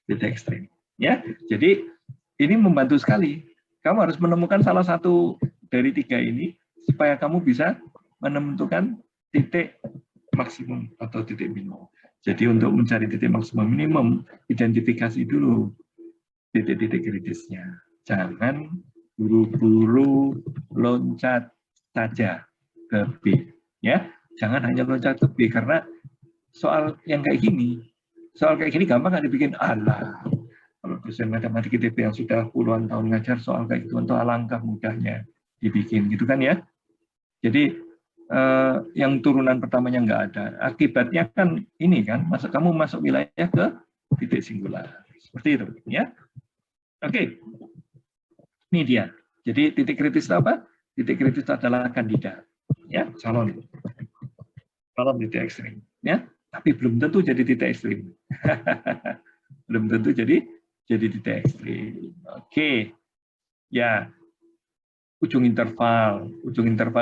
titik ekstrim. Ya, jadi ini membantu sekali Kamu harus menemukan salah satu dari 3 ini supaya kamu bisa menentukan titik maksimum atau titik minimum. Jadi untuk mencari titik maksimum minimum, identifikasi dulu titik-titik kritisnya. Jangan buru-buru loncat saja ke B. Ya, jangan hanya loncat ke B, karena soal yang kayak gini gampang nggak dibikin. Alah, kalau dosen matematika ITB yang sudah puluhan tahun ngajar soal kayak itu, untuk alangkah mudahnya dibikin gitu kan ya. Jadi yang turunan pertamanya nggak ada. Akibatnya kan ini kan, kamu masuk wilayah ke titik singular. Seperti itu ya. Oke. Ini dia. Jadi titik kritis itu apa? Titik kritis adalah kandidat. Ya, calon titik ekstrim. Ya, tapi belum tentu jadi titik ekstrim. Belum tentu jadi titik ekstrim. Oke. Ya, ujung interval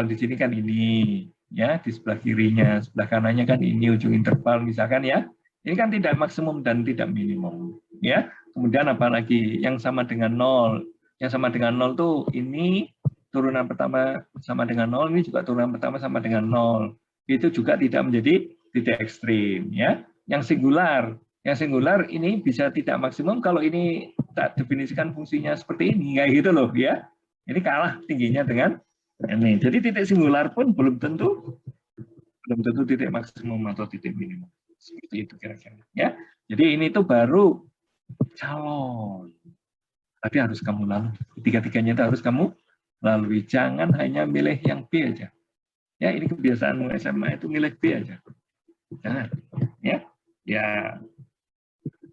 di sini kan ini, ya, di sebelah kirinya, sebelah kanannya kan ini ujung interval misalkan ya. Ini kan tidak maksimum dan tidak minimum, ya. Kemudian apalagi yang sama dengan 0. Yang sama dengan 0 tuh ini turunan pertama sama dengan 0, ini juga turunan pertama sama dengan 0. Itu juga tidak menjadi titik ekstrim, ya. Yang singular ini bisa tidak maksimum kalau ini tak definisikan fungsinya seperti ini, kayak gitu loh, ya. Ini kalah tingginya dengan ini. Jadi titik singular pun belum tentu titik maksimum atau titik minimum. Seperti itu kira-kira. Ya. Jadi ini tuh baru calon. Tapi harus kamu lalui. Tiga-tiganya itu harus kamu lalui. Jangan hanya milih yang B aja. Ya, ini kebiasaanmu SMA itu milih B aja. Jangan. Ya. Ya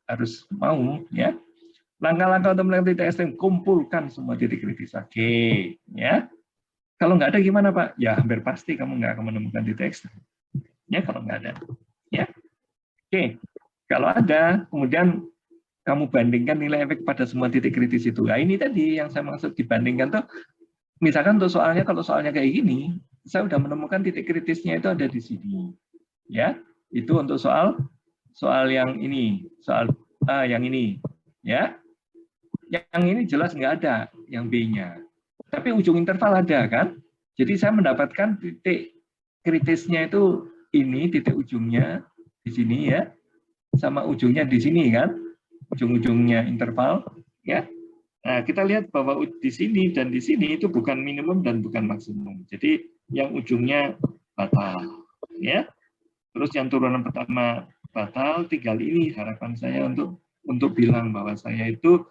harus mau, ya. Langkah-langkah untuk melakukan titik ekstrim, kumpulkan semua titik kritis. Oke, ya. Kalau nggak ada gimana, Pak? Ya hampir pasti kamu nggak akan menemukan titik ekstrim. Ya, kalau nggak ada. Ya. Oke. Kalau ada, kemudian kamu bandingkan nilai efek pada semua titik kritis itu. Nah, ini tadi yang saya maksud dibandingkan tuh, misalkan untuk soalnya, kalau soalnya kayak gini, saya udah menemukan titik kritisnya itu ada di sini. Ya, itu untuk soal yang ini, soal yang ini. Ya, yang ini jelas nggak ada, yang B-nya. Tapi ujung interval ada kan? Jadi saya mendapatkan titik kritisnya itu ini, titik ujungnya di sini ya, sama ujungnya di sini kan, ujung-ujungnya interval ya. Nah, kita lihat bahwa di sini dan di sini itu bukan minimum dan bukan maksimum. Jadi yang ujungnya batal ya. Terus yang turunan pertama batal, tinggal ini harapan saya untuk bilang bahwa saya itu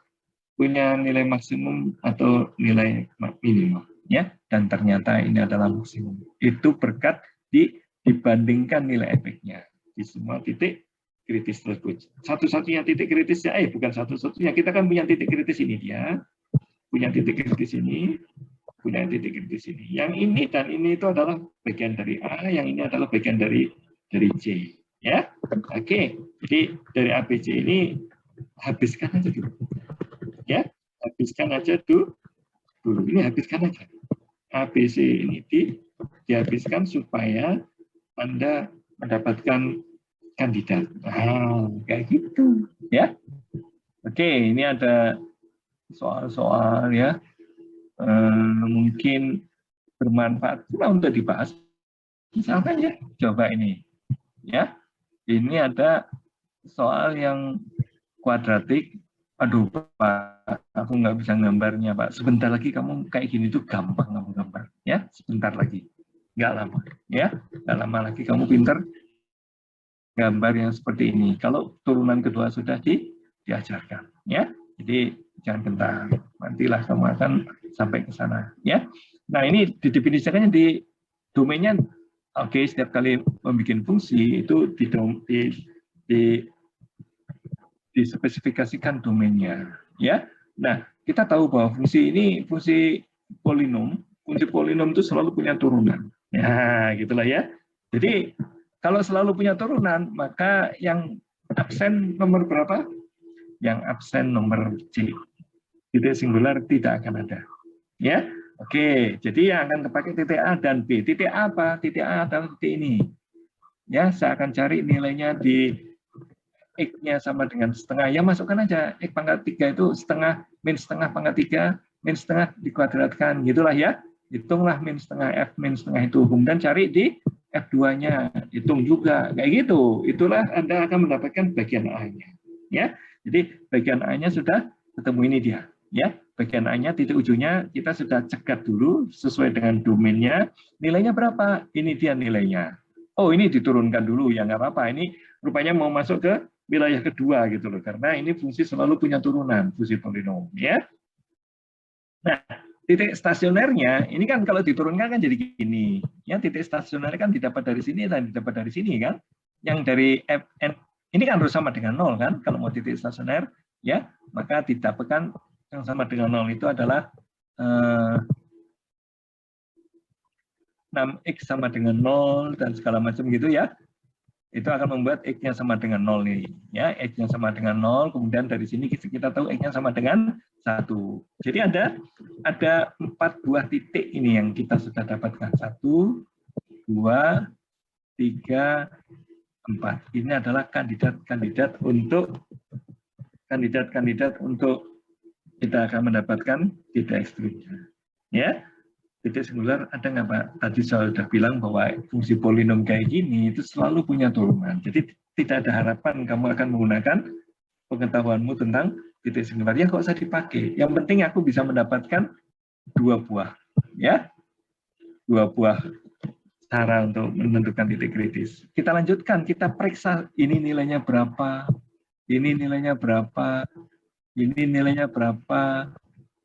punya nilai maksimum atau nilai minimum ya, dan ternyata ini adalah maksimum. Itu berkat dibandingkan nilai efeknya di semua titik kritis tersebut. Satu-satunya titik kritisnya, bukan satu-satunya, kita kan punya titik kritis ini, dia punya titik kritis ini, punya titik kritis ini. Yang ini dan ini itu adalah bagian dari A, yang ini adalah bagian dari C ya. Oke, jadi dari ABC ini habiskan aja dulu. Ya, habiskan aja dulu. Ini habiskan aja. ABC ini dihabiskan supaya Anda mendapatkan kandidat. Nah, kayak gitu, ya. Oke, ini ada soal-soal ya. Mungkin bermanfaat pula untuk dibahas. Misalkan ya, coba ini. Ya, ini ada soal yang kuadratik. Aduh, Pak, aku nggak bisa gambarnya, Pak. Sebentar lagi kamu kayak gini tuh gampang kamu gambar, ya. Sebentar lagi, nggak lama, ya. Nggak lama lagi kamu pinter gambar yang seperti ini. Kalau turunan kedua sudah diajarkan, ya. Jadi jangan gentar, nantilah kamu akan sampai ke sana, ya. Nah, ini didefinisikannya di domainnya. Oke, setiap kali membuat fungsi itu dispesifikasikan domainnya, ya. Nah, kita tahu bahwa fungsi ini fungsi polinom. Fungsi polinom itu selalu punya turunan. Ya, gitulah ya. Jadi kalau selalu punya turunan, maka yang absen nomor berapa? Yang absen nomor C. Titik singular tidak akan ada. Ya, oke. Jadi yang akan terpakai titik A dan B. Titik A apa? Titik A adalah titik ini. Ya, saya akan cari nilainya di X-nya sama dengan setengah, ya masukkan aja X pangkat 3 itu setengah, min setengah pangkat 3, min setengah dikuadratkan, gitulah ya. Hitunglah min setengah F min setengah itu, kemudian cari di F2-nya, hitung juga, kayak gitu. Itulah Anda akan mendapatkan bagian A-nya. Ya, jadi bagian A-nya sudah ketemu, ini dia. Ya, bagian A-nya titik ujungnya kita sudah cegat dulu sesuai dengan domainnya. Nilainya berapa? Ini dia nilainya. Oh, ini diturunkan dulu, ya nggak apa-apa. Ini rupanya mau masuk ke wilayah kedua gitu loh, karena ini fungsi selalu punya turunan, fungsi polinom. Ya. Nah, titik stasionernya ini kan kalau diturunkan kan jadi gini. Ya, titik stasioner kan didapat dari sini dan didapat dari sini kan. Yang dari Fn ini kan harus sama dengan 0 kan kalau mau titik stasioner, ya, maka didapatkan yang sama dengan 0 itu adalah 6x sama dengan 0 dan segala macam gitu ya. Itu akan membuat x-nya sama dengan 0 nih. Ya, x-nya sama dengan 0, kemudian dari sini kita tahu x-nya sama dengan 1. Jadi ada 4 buah titik ini yang kita sudah dapatkan. 1, 2, 3, 4. Ini adalah kandidat-kandidat untuk kita akan mendapatkan titik ekstrimnya. Ya. Titik singular ada nggak Pak? Tadi saya sudah bilang bahwa fungsi polinom kayak gini itu selalu punya turunan. Jadi tidak ada harapan kamu akan menggunakan pengetahuanmu tentang titik singular. Ya kok usah dipakai. Yang penting aku bisa mendapatkan 2 buah, ya, 2 buah cara untuk menentukan titik kritis. Kita lanjutkan, kita periksa ini nilainya berapa, ini nilainya berapa, ini nilainya berapa.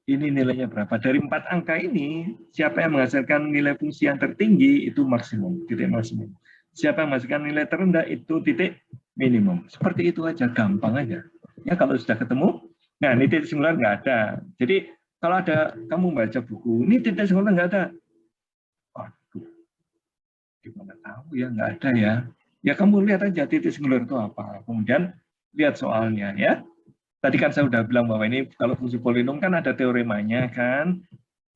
Ini nilainya berapa? Dari 4 angka ini, siapa yang menghasilkan nilai fungsi yang tertinggi itu maksimum, titik maksimum. Siapa yang menghasilkan nilai terendah itu titik minimum. Seperti itu aja, gampang aja. Ya kalau sudah ketemu, nah ini titik singular nggak ada. Jadi kalau ada kamu baca buku, ini titik singular nggak ada. Waduh, gimana tahu ya nggak ada ya? Ya kamu lihat aja titik singular itu apa. Kemudian lihat soalnya ya. Tadi kan saya sudah bilang bahwa ini kalau fungsi polinom kan ada teoremanya kan.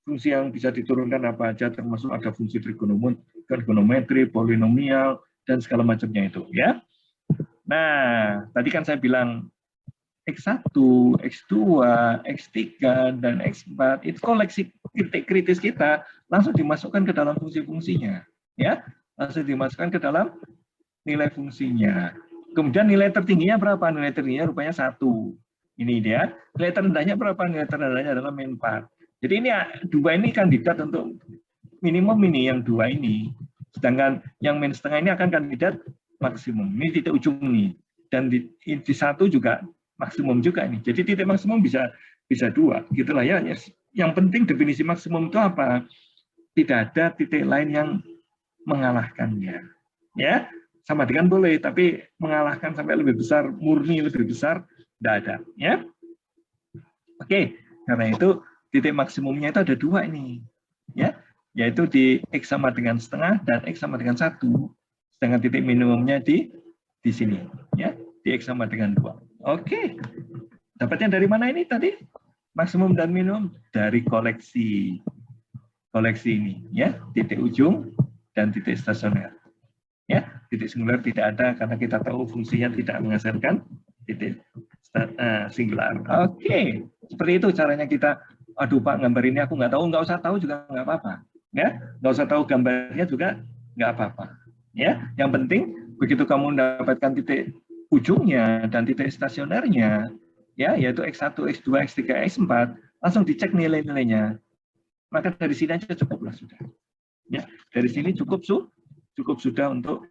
Fungsi yang bisa diturunkan apa aja termasuk ada fungsi trigonometri, polinomial, dan segala macamnya itu ya. Nah, tadi kan saya bilang X1, X2, X3, dan X4 itu koleksi titik kritis kita langsung dimasukkan ke dalam fungsi-fungsinya. Ya, langsung dimasukkan ke dalam nilai fungsinya. Kemudian nilai tertingginya berapa? Nilai tertingginya rupanya 1. Ini dia. Nilai terendahnya berapa? Nilai terendahnya adalah min 4. Jadi ini 2 ini kandidat untuk minimum ini, yang 2 ini. Sedangkan yang min setengah ini akan kandidat maksimum. Ini titik ujung nih. Dan di 1 juga maksimum juga ini. Jadi titik maksimum bisa 2. Gitulah ya. Yang penting definisi maksimum itu apa? Tidak ada titik lain yang mengalahkannya. Ya, sama dengan boleh, tapi mengalahkan sampai lebih besar, murni lebih besar, tidak ada. Ya, oke. Karena itu titik maksimumnya itu ada 2 ini, ya, yaitu di x sama dengan setengah dan x sama dengan 1. Sedangkan titik minimumnya di sini, ya, di x sama dengan 2. Oke. Dapatnya dari mana ini tadi? Maksimum dan minimum dari koleksi ini, ya, titik ujung dan titik stasioner. Ya, titik singular tidak ada karena kita tahu fungsinya tidak menghasilkan titik singular. Oke, seperti itu caranya kita. Aduh Pak, gambar ini aku nggak usah tahu juga nggak apa-apa. Ya, nggak usah tahu gambarnya juga nggak apa-apa. Ya, yang penting begitu kamu mendapatkan titik ujungnya dan titik stasionernya, ya, yaitu X1, X2, X3, X4, langsung dicek nilai-nilainya. Maka dari sini aja cukuplah sudah. Ya, dari sini cukup sudah untuk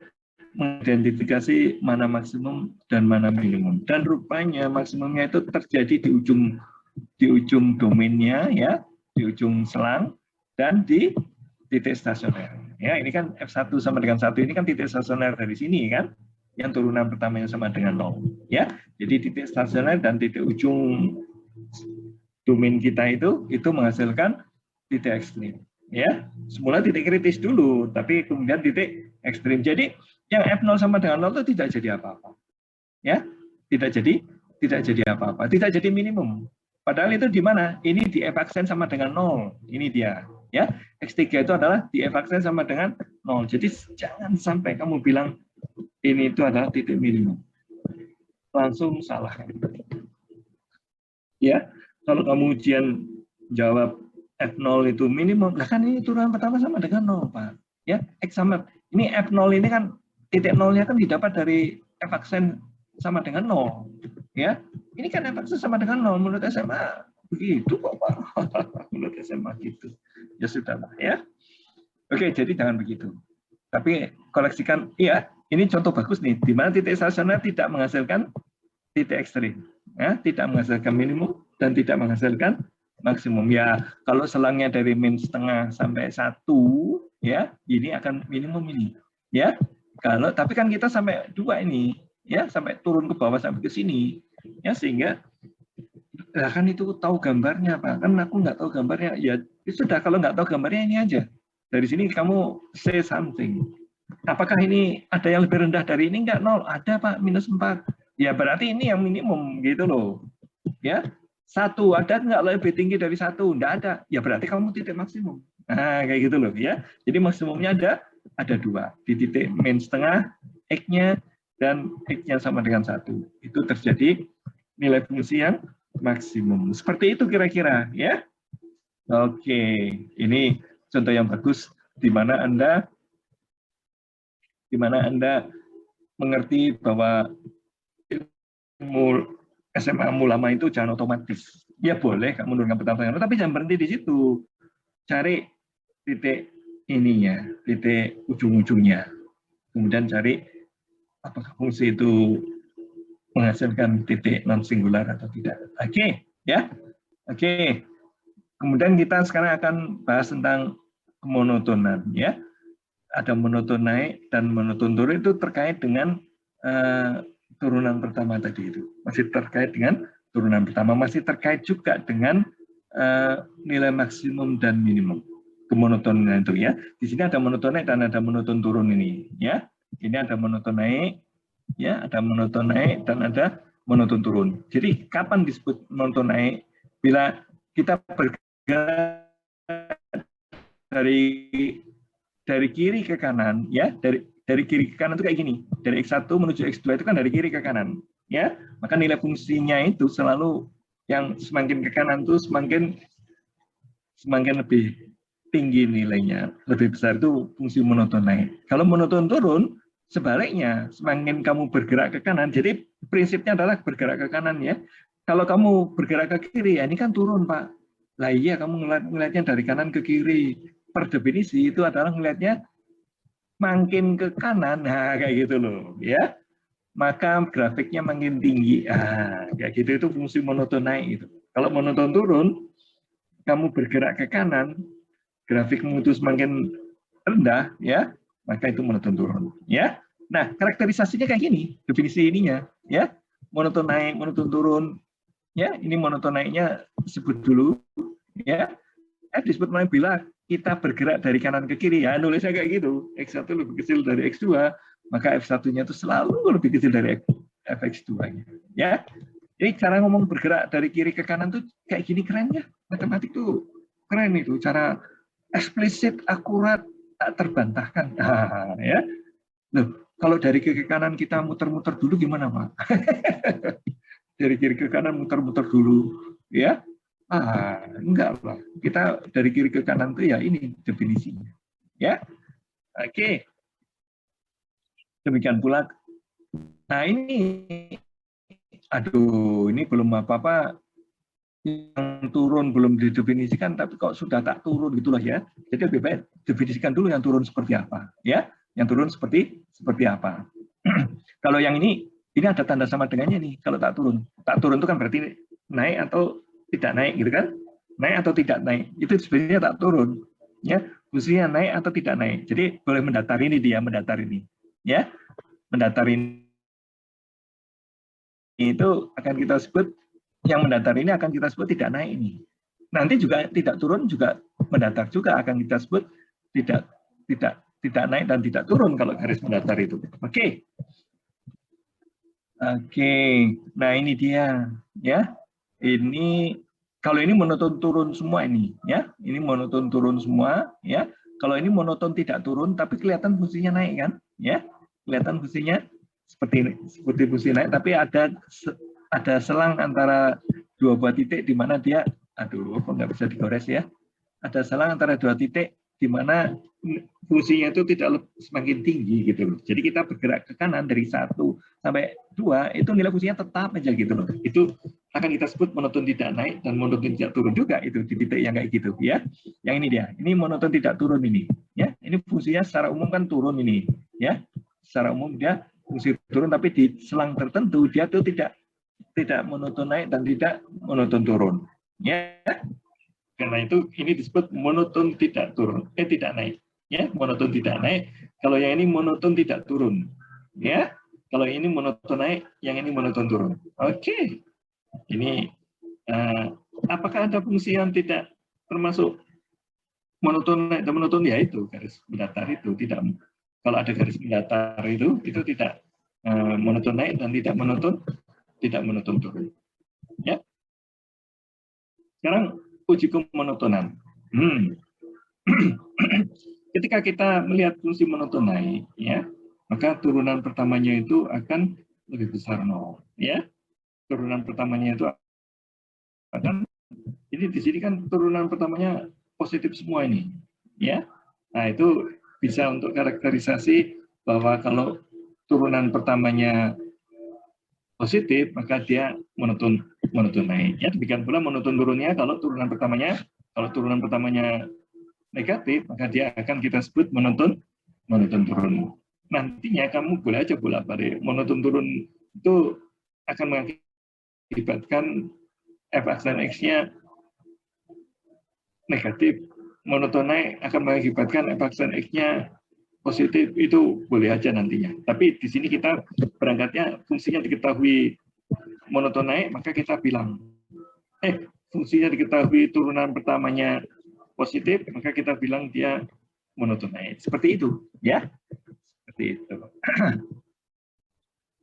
mengidentifikasi mana maksimum dan mana minimum. Dan rupanya maksimumnya itu terjadi di ujung domainnya, ya, di ujung selang dan di titik stasioner. Ya, ini kan F1 sama dengan 1 ini kan titik stasioner dari sini kan, yang turunan pertamanya sama dengan 0. Ya, jadi titik stasioner dan titik ujung domain kita itu menghasilkan titik ekstrim. Ya, semula titik kritis dulu, tapi kemudian titik ekstrim. Jadi yang F0 sama dengan 0 itu tidak jadi apa-apa. Ya, tidak jadi apa-apa, tidak jadi minimum. Padahal itu di mana? Ini di F aksen sama dengan 0. Ini dia. Ya, X3 itu adalah di F aksen sama dengan 0. Jadi jangan sampai kamu bilang ini itu adalah titik minimum. Langsung salah. Ya, kalau kamu ujian Jawab F0 itu minimum. Nah kan ini turunan pertama sama dengan 0, Pak. Ya, X sama. Ini F0 ini kan titik nolnya kan didapat dari F aksen sama dengan 0. Ya, ini kan F aksen sama dengan 0. Menurut SMA begitu kok, Pak. Menurut SMA gitu. Ya sudah lah ya. Oke, jadi jangan begitu. Tapi koleksikan, iya, ini contoh bagus nih, di mana titik stasioner tidak menghasilkan titik ekstrim. Ya, tidak menghasilkan minimum dan tidak menghasilkan maksimum. Ya, kalau selangnya dari min setengah sampai 1, ya, ini akan minimum ini. Ya, kalau tapi kan kita sampai 2 ini, ya, sampai turun ke bawah sampai ke sini. Ya, sehingga nah kan itu tahu gambarnya, Pak. Kan aku nggak tahu gambarnya. Ya, sudah kalau nggak tahu gambarnya ini aja. Dari sini kamu say something. Apakah ini ada yang lebih rendah dari ini? Enggak, 0. Ada, Pak, minus 4. Ya, berarti ini yang minimum, gitu loh. Ya, 1 ada nggak lebih tinggi dari 1? Enggak ada. Ya, berarti kamu titik maksimum. Nah, kayak gitu loh, ya. Jadi maksimumnya ada 2. Di titik min setengah, X-nya, dan X-nya sama dengan 1. Itu terjadi nilai fungsi yang maksimum. Seperti itu kira-kira, ya. Oke, ini contoh yang bagus di mana Anda mengerti bahwa ilmu SMA-mu lama itu jangan otomatis. Ya boleh kamu menurunkan pertanyaan, tapi jangan berhenti di situ. Cari titik ininya, titik ujung-ujungnya. Kemudian cari apakah fungsi itu menghasilkan titik non singular atau tidak. Oke, ya. Oke. Kemudian kita sekarang akan bahas tentang kemonotonan, ya. Ada monoton naik dan monoton turun itu terkait dengan turunan pertama tadi itu. Masih terkait dengan turunan pertama, masih terkait juga dengan nilai maksimum dan minimum. Kemonotonan itu ya. Di sini ada monoton naik dan ada monoton turun ini, ya. Ini ada monoton naik, ya, ada monoton naik dan ada monoton turun. Jadi kapan disebut monoton naik? Bila kita bergerak dari kiri ke kanan, ya, dari kiri ke kanan itu kayak gini, dari X1 menuju X2 itu kan dari kiri ke kanan, ya, maka nilai fungsinya itu selalu yang semakin ke kanan itu semakin lebih tinggi nilainya, lebih besar itu fungsi monoton naik. Kalau monoton turun, sebaliknya, semakin kamu bergerak ke kanan, jadi prinsipnya adalah bergerak ke kanan ya. Kalau kamu bergerak ke kiri, ya ini kan turun, Pak. Lah iya, kamu ngelihatnya dari kanan ke kiri. Per definisi itu adalah ngelihatnya makin ke kanan, nah kayak gitu loh, ya. Maka grafiknya makin tinggi, kayak gitu itu fungsi monoton naik itu. Kalau monoton turun, kamu bergerak ke kanan, grafikmu itu semakin rendah, ya, maka itu monoton turun, ya. Nah, karakterisasinya kayak gini, definisi ininya, ya, monoton naik, monoton turun, ya, ini monoton naiknya sebut dulu, ya, disebut naik bila kita bergerak dari kanan ke kiri, ya, nulisnya kayak gitu, X1 lebih kecil dari X2, maka F1-nya itu selalu lebih kecil dari Fx2-nya, ya. Jadi cara ngomong bergerak dari kiri ke kanan tuh kayak gini keren ya, matematik tuh keren itu, cara eksplisit, akurat, tak terbantahkan. Nah, ya. Loh, kalau dari kiri ke kanan kita muter-muter dulu gimana, Pak? Dari kiri ke kanan muter-muter dulu, ya? Enggak lah. Kita dari kiri ke kanan itu ya ini definisinya. Ya. Oke. Demikian pula. Nah, ini aduh, ini belum apa-apa yang turun belum didefinisikan, tapi kok sudah tak turun gitulah ya. Jadi lebih baik definisikan dulu yang turun seperti apa, ya. Yang turun seperti apa. Kalau yang ini ada tanda sama dengannya nih. Kalau tak turun itu kan berarti naik atau tidak naik gitu kan? Naik atau tidak naik. Itu sebenarnya tak turun. Ya, fungsinya naik atau tidak naik. Jadi boleh mendatar ini dia, mendatar ini. Ya, mendatar ini itu akan kita sebut, yang mendatar ini akan kita sebut tidak naik ini. Nanti juga tidak turun juga mendatar juga akan kita sebut tidak naik dan tidak turun kalau garis mendatar itu. Oke. Nah ini dia ya. Ini kalau ini monoton turun semua ini ya. Ini monoton turun semua ya. Kalau ini monoton tidak turun tapi kelihatan fungsinya naik kan ya. Kelihatan fungsinya seperti fungsi naik tapi ada selang antara dua buah titik di mana dia aduh, kok nggak bisa digores ya? Ada selang antara dua titik di mana fungsinya itu tidak semakin tinggi gitu loh. Jadi kita bergerak ke kanan dari 1 sampai 2 itu nilai fungsinya tetap aja gitu loh. Itu akan kita sebut monoton tidak naik dan monoton tidak turun juga itu di titik yang kayak gitu ya. Yang ini dia. Ini monoton tidak turun ini ya. Ini fungsinya secara umum kan turun ini ya. Secara umum dia fungsi turun tapi di selang tertentu dia tuh tidak monoton naik dan tidak monoton turun ya. Karena itu ini disebut monoton tidak turun, tidak naik. Ya, monoton tidak naik. Kalau yang ini monoton tidak turun. Ya, kalau ini monoton naik, yang ini monoton turun. Oke. Ini apakah ada fungsi yang tidak termasuk monoton naik dan monoton? Ya itu garis mendatar itu tidak. Kalau ada garis mendatar itu tidak monoton naik dan tidak monoton turun. Ya. Sekarang uji kemonotonan. Ketika kita melihat fungsi monoton naik, ya, maka turunan pertamanya itu akan lebih besar 0, ya. Turunan pertamanya itu akan, ini di sini kan turunan pertamanya positif semua ini, ya. Nah itu bisa untuk karakterisasi bahwa kalau turunan pertamanya positif, maka dia monoton naik. Ya, demikian pula monoton turunnya kalau turunan pertamanya negatif, maka dia akan kita sebut monoton turun. Nantinya kamu boleh aja bolak-balik. Monoton turun itu akan mengakibatkan f aksen x-nya negatif. Monoton naik akan mengakibatkan f aksen x-nya positif, itu boleh aja nantinya. Tapi di sini kita berangkatnya fungsinya diketahui monoton naik, maka kita bilang fungsinya diketahui turunan pertamanya positif, maka kita bilang dia monoton naik. Seperti itu, ya. Seperti itu.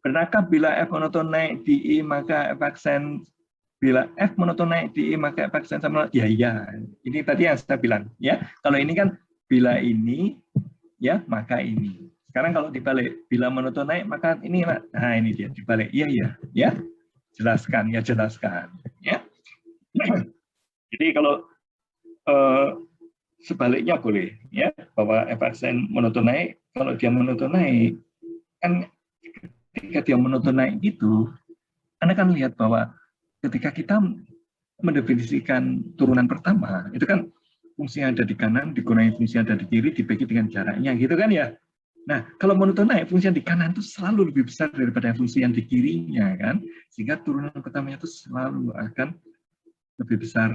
Benarkah bila f monoton naik di I maka f aksen, bila f monoton naik di I maka f aksen sama? Ya, iya. Ini tadi yang saya bilang, ya. Kalau ini kan bila ini, ya maka ini. Sekarang kalau dibalik, bila monoton naik maka ini, nah ini dia dibalik. Iya, iya, ya. Jelaskan, ya. Jadi kalau sebaliknya boleh, ya, bahwa f aksen monoton naik, kalau dia monoton naik, kan ketika dia monoton naik itu, Anda kan lihat bahwa ketika kita mendefinisikan turunan pertama, itu kan fungsi yang ada di kanan dikurangi fungsi yang ada di kiri dibagi dengan jaraknya, gitu kan ya. Nah, kalau monoton naik, fungsi yang di kanan itu selalu lebih besar daripada fungsi yang di kirinya, kan? Sehingga turunan pertamanya itu selalu akan lebih besar.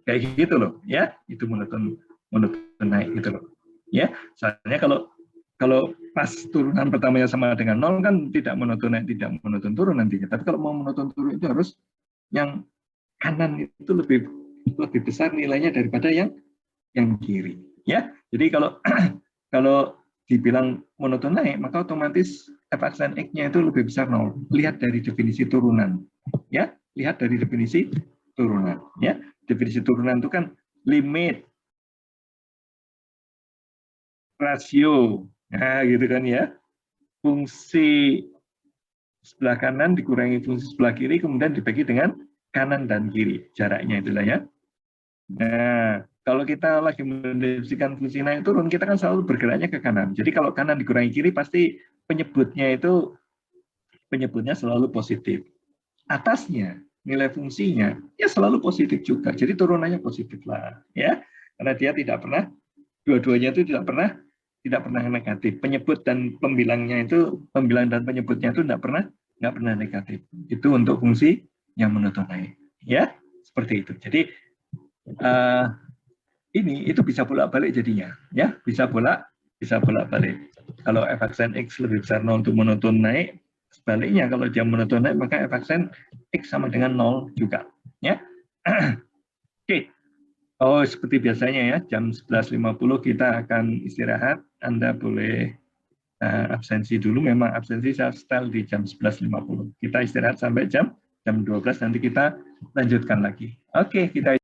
Kayak gitu loh, ya. Itu monoton naik gitu loh. Ya, soalnya kalau pas turunan pertamanya sama dengan 0 kan tidak monoton naik, tidak monoton turun nantinya. Tapi kalau mau monoton turun itu harus yang kanan itu lebih besar nilainya daripada yang kiri, ya. Jadi kalau dibilang monoton naik, maka otomatis f aksen x-nya itu lebih besar 0. Lihat dari definisi turunan, ya. Lihat dari definisi turunan, ya. Definisi turunan itu kan limit rasio, nah gitu kan ya. Fungsi sebelah kanan dikurangi fungsi sebelah kiri, kemudian dibagi dengan kanan dan kiri, jaraknya itulah ya. Nah, kalau kita lagi mendefinisikan fungsi naik turun, kita kan selalu bergeraknya ke kanan. Jadi kalau kanan dikurangi kiri, pasti penyebutnya selalu positif. Atasnya, nilai fungsinya, ya selalu positif juga. Jadi turunannya positif lah, ya. Karena dia tidak pernah, dua-duanya itu tidak pernah negatif. Penyebut dan pembilangnya itu, pembilang dan penyebutnya itu tidak pernah negatif. Itu untuk fungsi yang monoton naik, ya. Seperti itu. Jadi ini itu bisa bolak-balik jadinya, ya, bisa bolak-balik. Kalau f aksen x lebih besar 0 untuk monoton naik, sebaliknya kalau dia monoton naik maka f aksen x sama dengan 0 juga, ya. Oke. Oh, seperti biasanya ya, jam 11.50 kita akan istirahat. Anda boleh absensi dulu, memang absensi saya setel di jam 11.50. Kita istirahat sampai jam 12, nanti kita lanjutkan lagi. Oke, kita